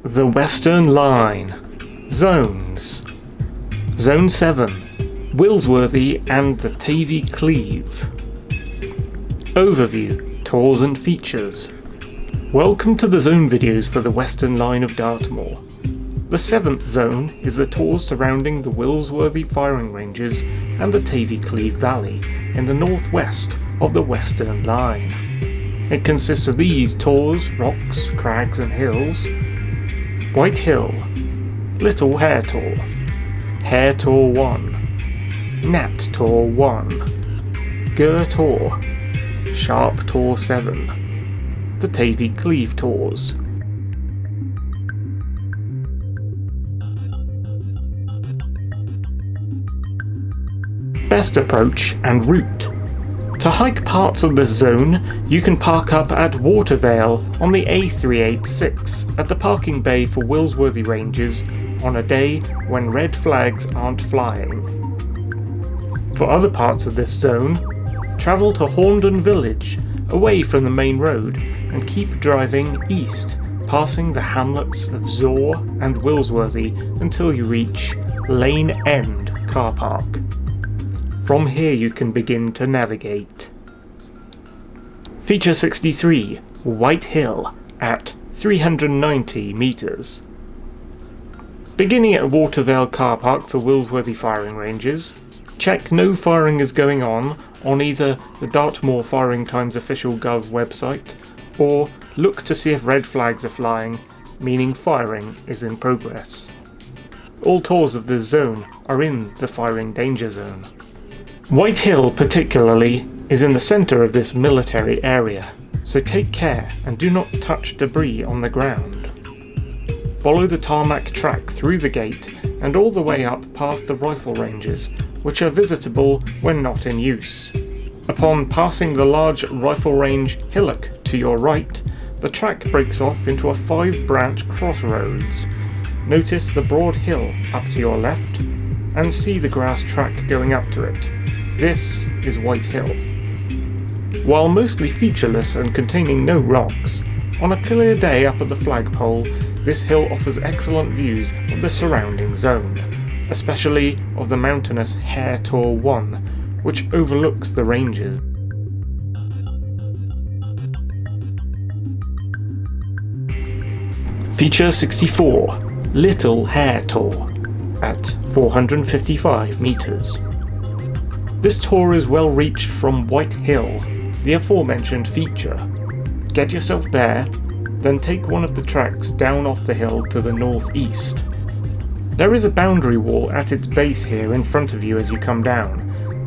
The Western Line. Zones. Zone 7. Willsworthy and the Tavy Cleave. Overview, tours and features. Welcome to the zone videos for the Western Line of Dartmoor. The 7th zone is the tours surrounding the Willsworthy firing ranges and the Tavy Cleave Valley in the northwest of the Western Line. It consists of these tours, rocks, crags and hills: White Hill, Little Hare Tor, Hare Tor 1, Nat Tor 1, Gur Tor, Sharp Tor 7, the Tavy Cleave Tours. Best approach and route. To hike parts of this zone, you can park up at Watervale on the A386 at the parking bay for Willsworthy Ranges on a day when red flags aren't flying. For other parts of this zone, travel to Horndon Village, away from the main road, and keep driving east, passing the hamlets of Zor and Willsworthy until you reach Lane End Car Park. From here you can begin to navigate. Feature 63, White Hill, at 390 metres. Beginning at Watervale Car Park for Willsworthy firing ranges, check no firing is going on either the Dartmoor Firing Times official Gov website, or look to see if red flags are flying, meaning firing is in progress. All tours of this zone are in the firing danger zone. White Hill particularly is in the centre of this military area, so take care and do not touch debris on the ground. Follow the tarmac track through the gate and all the way up past the rifle ranges, which are visitable when not in use. Upon passing the large rifle range hillock to your right, the track breaks off into a 5-branch crossroads. Notice the broad hill up to your left and see the grass track going up to it. This is White Hill. While mostly featureless and containing no rocks, on a clear day up at the flagpole, this hill offers excellent views of the surrounding zone, especially of the mountainous Hare Tor 1, which overlooks the ranges. Feature 64, Little Hare Tor, at 455 metres. This tour is well reached from White Hill, the aforementioned feature. Get yourself there, then take one of the tracks down off the hill to the northeast. There is a boundary wall at its base here in front of you as you come down,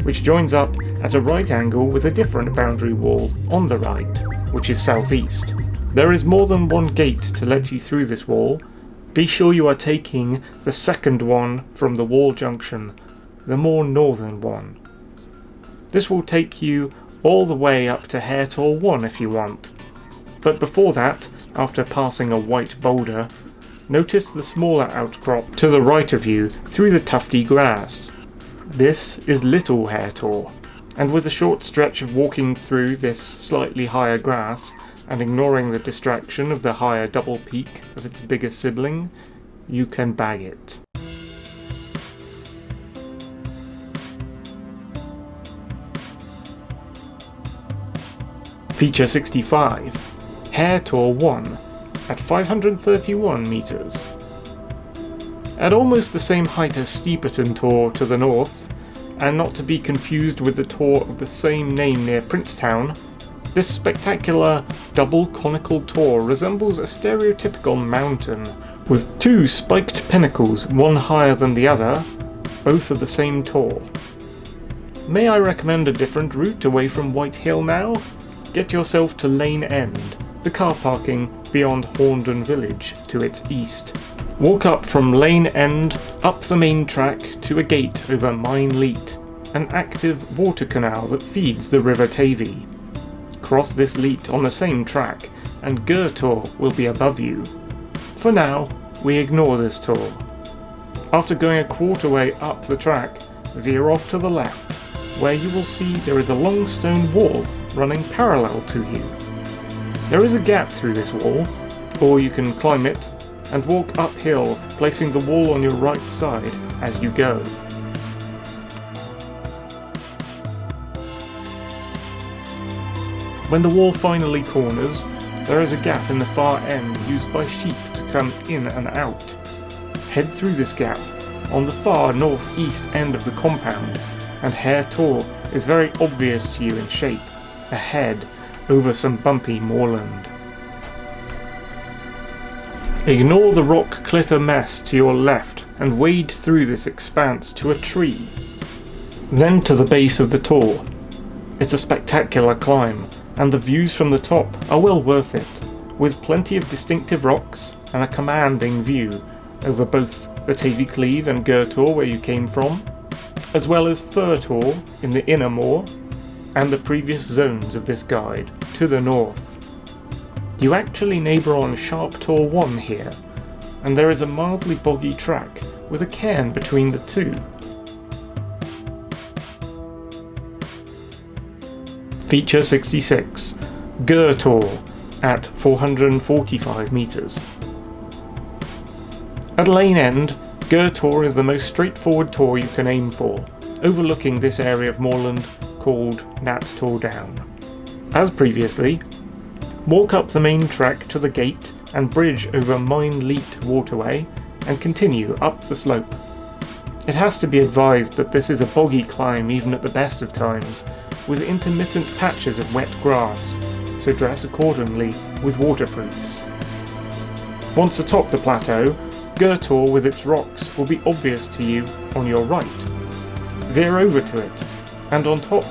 which joins up at a right angle with a different boundary wall on the right, which is southeast. There is more than one gate to let you through this wall. Be sure you are taking the second one from the wall junction, the more northern one. This will take you all the way up to Hare Tor 1 if you want. But before that, after passing a white boulder, notice the smaller outcrop to the right of you through the tufty grass. This is Little Hare Tor, and with a short stretch of walking through this slightly higher grass, and ignoring the distraction of the higher double peak of its bigger sibling, you can bag it. Feature 65, Hare Tor 1, at 531 metres. At almost the same height as Steeperton Tor to the north, and not to be confused with the tor of the same name near Princetown, this spectacular double conical tor resembles a stereotypical mountain, with 2 spiked pinnacles, one higher than the other, both of the same tor. May I recommend a different route away from White Hill now? Get yourself to Lane End, the car parking beyond Horndon Village to its east. Walk up from Lane End up the main track to a gate over Mine Leat, an active water canal that feeds the River Tavy. Cross this leat on the same track and Gur Tor will be above you. For now, we ignore this tor. After going a quarter way up the track, veer off to the left, where you will see there is a long stone wall running parallel to you. There is a gap through this wall, or you can climb it, and walk uphill, placing the wall on your right side as you go. When the wall finally corners, there is a gap in the far end used by sheep to come in and out. Head through this gap on the far northeast end of the compound, and Hare Tor is very obvious to you in shape, ahead over some bumpy moorland. Ignore the rock clitter mess to your left and wade through this expanse to a tree. Then to the base of the Tor. It's a spectacular climb, and the views from the top are well worth it, with plenty of distinctive rocks and a commanding view over both the Tavy Cleave and Gur Tor where you came from, as well as Fir Tor in the inner moor, and the previous zones of this guide to the north. You actually neighbour on Sharp Tor 1 here, and there is a mildly boggy track with a cairn between the two. Feature 66, Gur Tor at 445 metres. At Lane End, Gur Tor is the most straightforward tor you can aim for, overlooking this area of moorland called Nats Tor Down. As previously, walk up the main track to the gate and bridge over Mine Leat waterway and continue up the slope. It has to be advised that this is a boggy climb even at the best of times, with intermittent patches of wet grass, so dress accordingly with waterproofs. Once atop the plateau, Gur Tor with its rocks will be obvious to you on your right. Veer over to it, and on top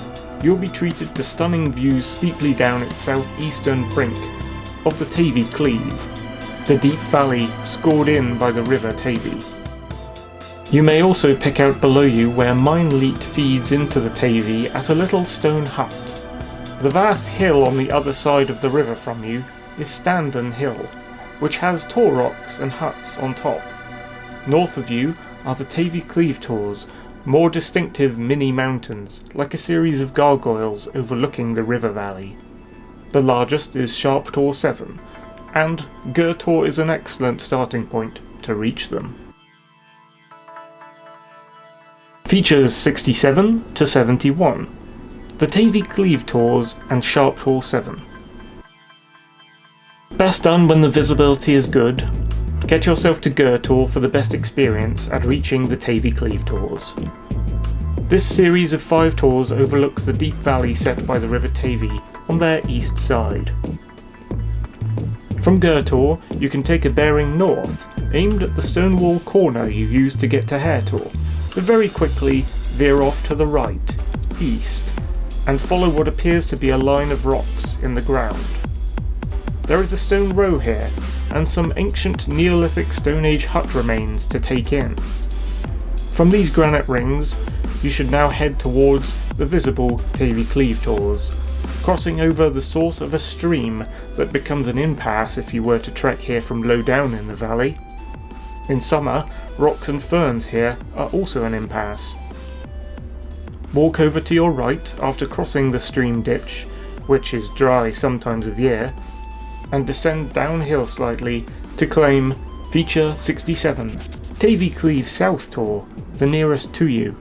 you'll be treated to stunning views steeply down its southeastern brink of the Tavy Cleave, the deep valley scored in by the river Tavy. You may also pick out below you where Mine Leat feeds into the Tavy at a little stone hut. The vast hill on the other side of the river from you is Standen Hill, which has tor rocks and huts on top. North of you are the Tavy Cleave Tors, more distinctive mini mountains, like a series of gargoyles overlooking the river valley. The largest is Sharp Tor 7, and Gur Tor is an excellent starting point to reach them. Features 67 to 71, the Tavy Cleave Tors and Sharp Tor 7. Best done when the visibility is good. Get yourself to Gur Tor for the best experience at reaching the Tavy Cleave Tors. This series of 5 tors overlooks the deep valley set by the River Tavy on their east side. From Gur Tor you can take a bearing north, aimed at the stone wall corner you used to get to Hare Tor, but very quickly veer off to the right, east, and follow what appears to be a line of rocks in the ground. There is a stone row here, and some ancient Neolithic Stone Age hut remains to take in. From these granite rings, you should now head towards the visible Tavy Cleave Tors, crossing over the source of a stream that becomes an impasse if you were to trek here from low down in the valley. In summer, rocks and ferns here are also an impasse. Walk over to your right after crossing the stream ditch, which is dry some times of year, and descend downhill slightly to claim Feature 67, Tavy Cleave South Tor, the nearest to you.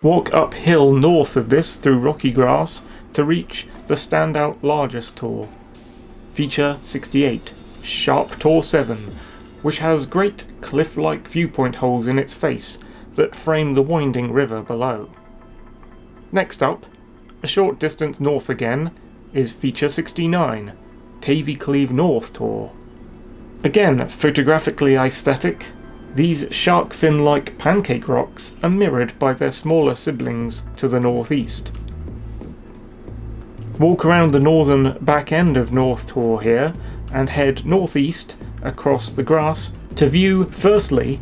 Walk uphill north of this through rocky grass to reach the standout largest tor, Feature 68, Sharp Tor 7, which has great cliff-like viewpoint holes in its face that frame the winding river below. Next up, a short distance north again, is Feature 69, Tavy Cleave North Tor. Again, photographically aesthetic, these shark fin-like pancake rocks are mirrored by their smaller siblings to the northeast. Walk around the northern back end of North Tor here and head northeast across the grass to view firstly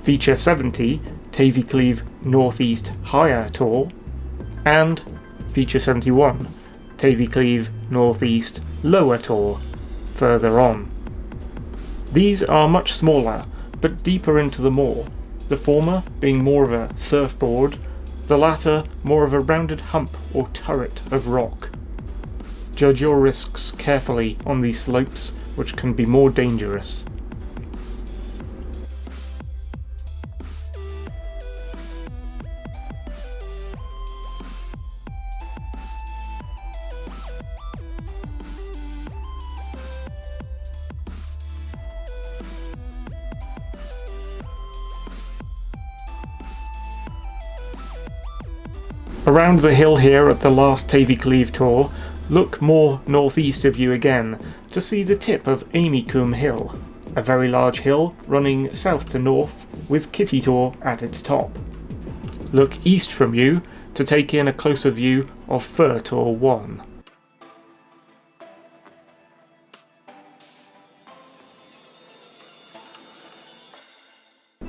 Feature 70, Tavy Cleave Northeast Higher Tor, and Feature 71, Tavy Cleave Northeast Lower Tor, further on. These are much smaller, but deeper into the moor, the former being more of a surfboard, the latter more of a rounded hump or turret of rock. Judge your risks carefully on these slopes, which can be more dangerous. Around the hill here at the last Tavy Cleave tour, look more northeast of you again to see the tip of Amycombe Hill, a very large hill running south to north with Kitty Tor at its top. Look east from you to take in a closer view of Fir Tor 1.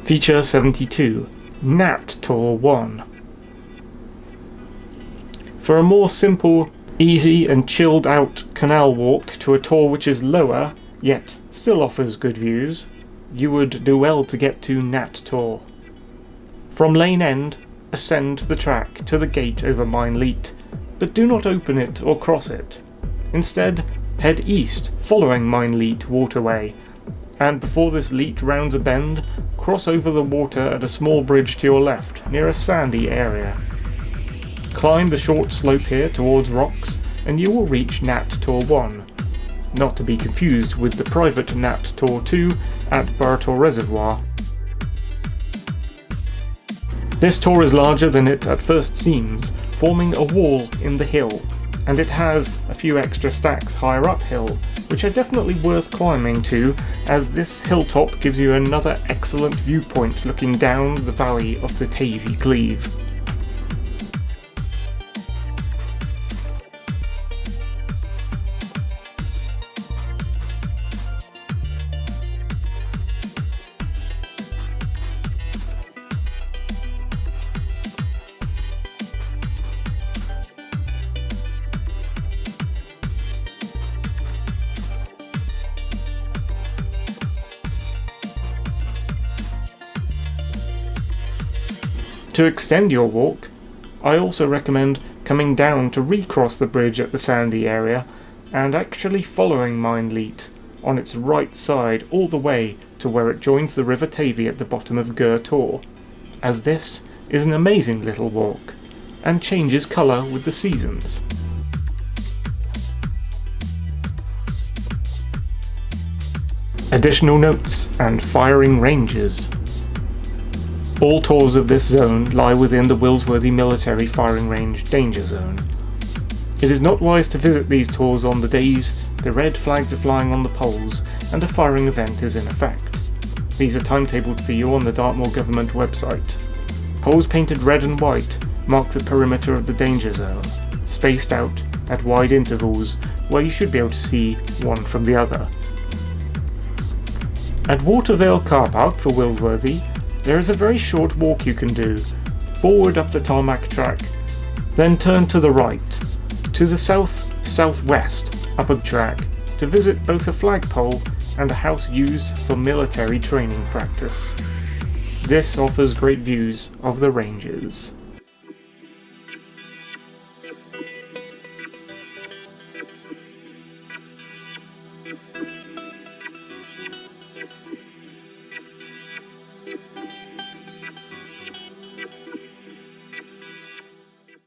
Feature 72, Nat Tor 1. For a more simple, easy and chilled out canal walk to a tor which is lower, yet still offers good views, you would do well to get to Nat Tor. From Lane End, ascend the track to the gate over Mine Leat, but do not open it or cross it. Instead, head east following Mine Leat waterway, and before this leat rounds a bend, cross over the water at a small bridge to your left near a sandy area. Climb the short slope here towards rocks and you will reach Nat Tor 1, not to be confused with the private Nat Tor 2 at Bartor Reservoir. This tor is larger than it at first seems, forming a wall in the hill, and it has a few extra stacks higher uphill, which are definitely worth climbing to, as this hilltop gives you another excellent viewpoint looking down the valley of the Tavy Cleave. To extend your walk, I also recommend coming down to recross the bridge at the sandy area and actually following Mine Leat on its right side all the way to where it joins the River Tavy at the bottom of Gur Tor, as this is an amazing little walk and changes colour with the seasons. Additional notes and firing ranges. All tours of this zone lie within the Willsworthy Military Firing Range Danger Zone. It is not wise to visit these tours on the days the red flags are flying on the poles and a firing event is in effect. These are timetabled for you on the Dartmoor Government website. Poles painted red and white mark the perimeter of the danger zone, spaced out at wide intervals where you should be able to see one from the other. At Watervale Car Park for Willsworthy, there is a very short walk you can do, forward up the tarmac track, then turn to the right, to the south-southwest up a track, to visit both a flagpole and a house used for military training practice. This offers great views of the ranges.